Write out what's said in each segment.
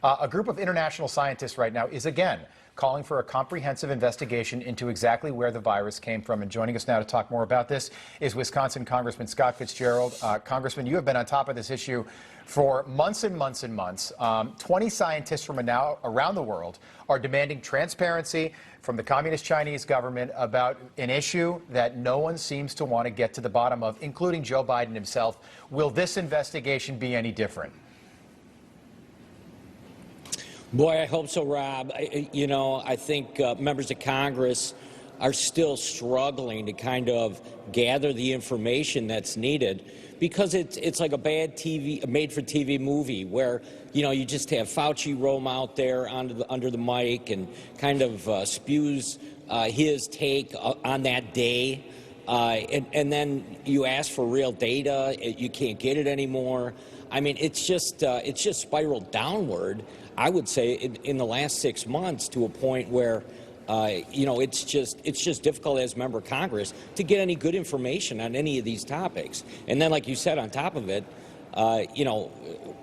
A group of international scientists right now is again calling for a comprehensive investigation into exactly where the virus came from. And joining us now to talk more about this is Wisconsin Congressman Scott Fitzgerald. Congressman, you have been on top of this issue for months and months and months. 20 scientists from around the world are demanding transparency from the Communist Chinese government about an issue that no one seems to want to get to the bottom of, including Joe Biden himself. Will this investigation be any different? Boy, I hope so, Rob. I think members of Congress are still struggling to kind of gather the information that's needed, because it's like a bad made-for-TV movie where, you just have Fauci roam out there under the mic and kind of spews his take on that day, and then you ask for real data, you can't get it anymore. I mean, it's just spiraled downward, I would say, in the last 6 months, to a point where it's just difficult as a member of Congress to get any good information on any of these topics. And then, like you said, on top of it,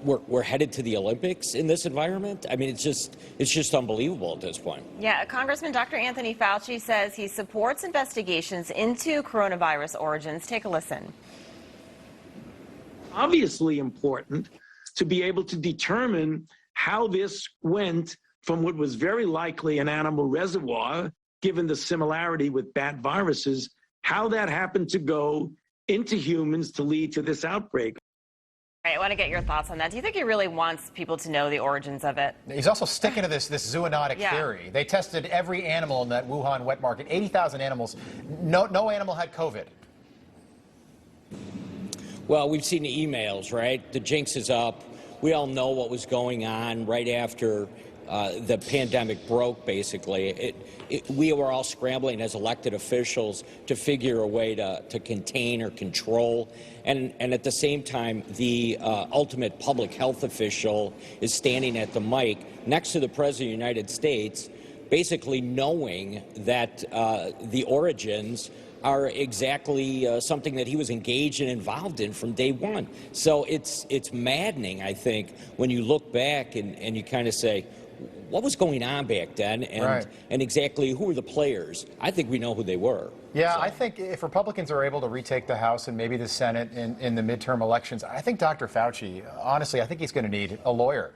we're headed to the Olympics in this environment. I mean, it's just unbelievable at this point. Yeah, Congressman Dr. Anthony Fauci says he supports investigations into coronavirus origins. Take a listen. Obviously important to be able to determine how this went from what was very likely an animal reservoir, given the similarity with bat viruses, how that happened to go into humans to lead to this outbreak. All right, I want to get your thoughts on that. Do you think he really wants people to know the origins of it? He's also sticking to this zoonotic theory. They tested every animal in that Wuhan wet market, 80,000 animals. No animal had COVID. Well, we've seen the emails, right? The jinx is up. We all know what was going on right after the pandemic broke, basically. We were all scrambling as elected officials to figure a way to contain or control. And at the same time, the ultimate public health official is standing at the mic next to the President of the United States, basically knowing that the origins are exactly something that he was engaged and involved in from day one. So it's maddening, I think, when you look back and you kind of say, what was going on back then, and exactly who were the players? I think we know who they were. Yeah, so. I think if Republicans are able to retake the House and maybe the Senate in the midterm elections, I think Dr. Fauci, honestly, I think he's going to need a lawyer.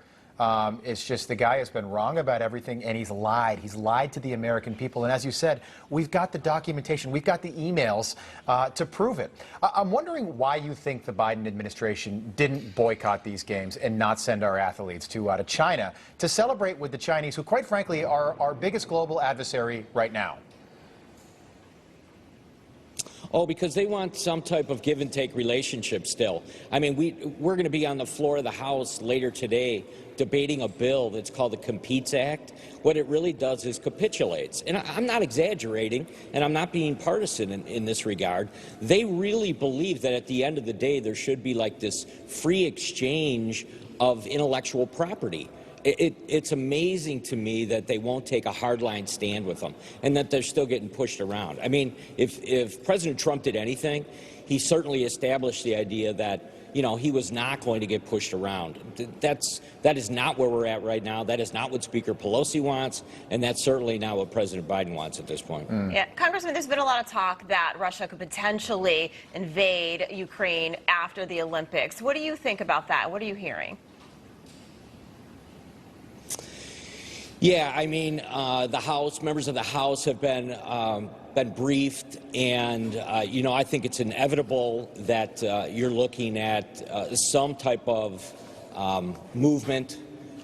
It's just the guy has been wrong about everything, and he's lied. He's lied to the American people. And as you said, we've got the documentation. We've got the emails to prove it. I'm wondering why you think the Biden administration didn't boycott these games and not send our athletes to China to celebrate with the Chinese, who, quite frankly, are our biggest global adversary right now. Oh, because they want some type of give and take relationship still. I mean, we're going to be on the floor of the House later today debating a bill that's called the Competes Act. What it really does is capitulates. And I'm not exaggerating, and I'm not being partisan in this regard. They really believe that at the end of the day, there should be like this free exchange of intellectual property. It's amazing to me that they won't take a hardline stand with them, and that they're still getting pushed around. I mean, if President Trump did anything, he certainly established the idea that, he was not going to get pushed around. That is not where we're at right now. That is not what Speaker Pelosi wants, and that's certainly not what President Biden wants at this point. Yeah, Congressman, there's been a lot of talk that Russia could potentially invade Ukraine after the Olympics. What do you think about that? What are you hearing? Yeah, I mean, members of the House have been briefed, and I think it's inevitable that you're looking at some type of movement.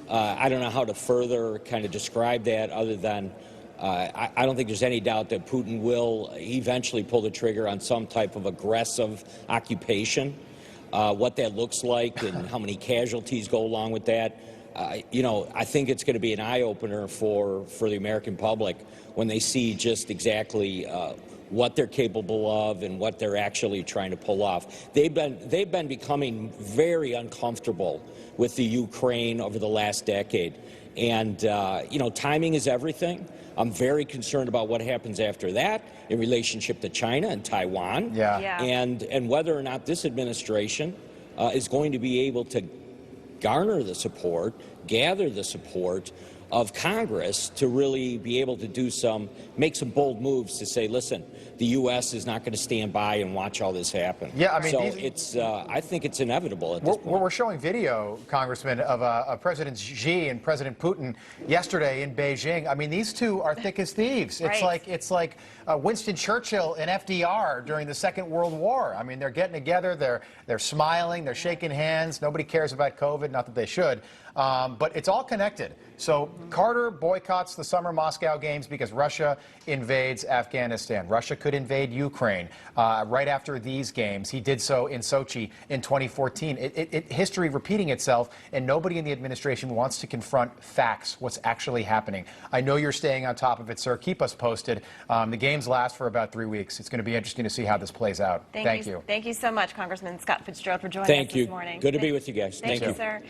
I don't know how to further kind of describe that, other than I don't think there's any doubt that Putin will eventually pull the trigger on some type of aggressive occupation. What that looks like and how many casualties go along with that. I think it's going to be an eye-opener for the American public when they see just exactly what they're capable of and what they're actually trying to pull off. They've been becoming very uncomfortable with the Ukraine over the last decade, and timing is everything. I'm very concerned about what happens after that in relationship to China and Taiwan, and whether or not this administration is going to be able to garner the support, gather the support of Congress to really be able to make some bold moves to say, listen, the U.S. is not going to stand by and watch all this happen. Yeah, I mean, so I think it's inevitable at this point. We're showing video, Congressman, of President Xi and President Putin yesterday in Beijing. I mean, these two are thick as thieves. Right. It's like Winston Churchill and FDR during the Second World War. I mean, they're getting together, they're smiling, they're shaking hands. Nobody cares about COVID, not that they should. But it's all connected. So Carter boycotts the summer Moscow games because Russia invades Afghanistan. Russia could invade Ukraine right after these games. He did so in Sochi in 2014. History repeating itself, and nobody in the administration wants to confront facts, what's actually happening. I know you're staying on top of it, sir. Keep us posted. The games last for about 3 weeks. It's going to be interesting to see how this plays out. Thank you. Thank you so much, Congressman Scott Fitzgerald, for joining us this morning. Good to be with you guys. Thank you, sir.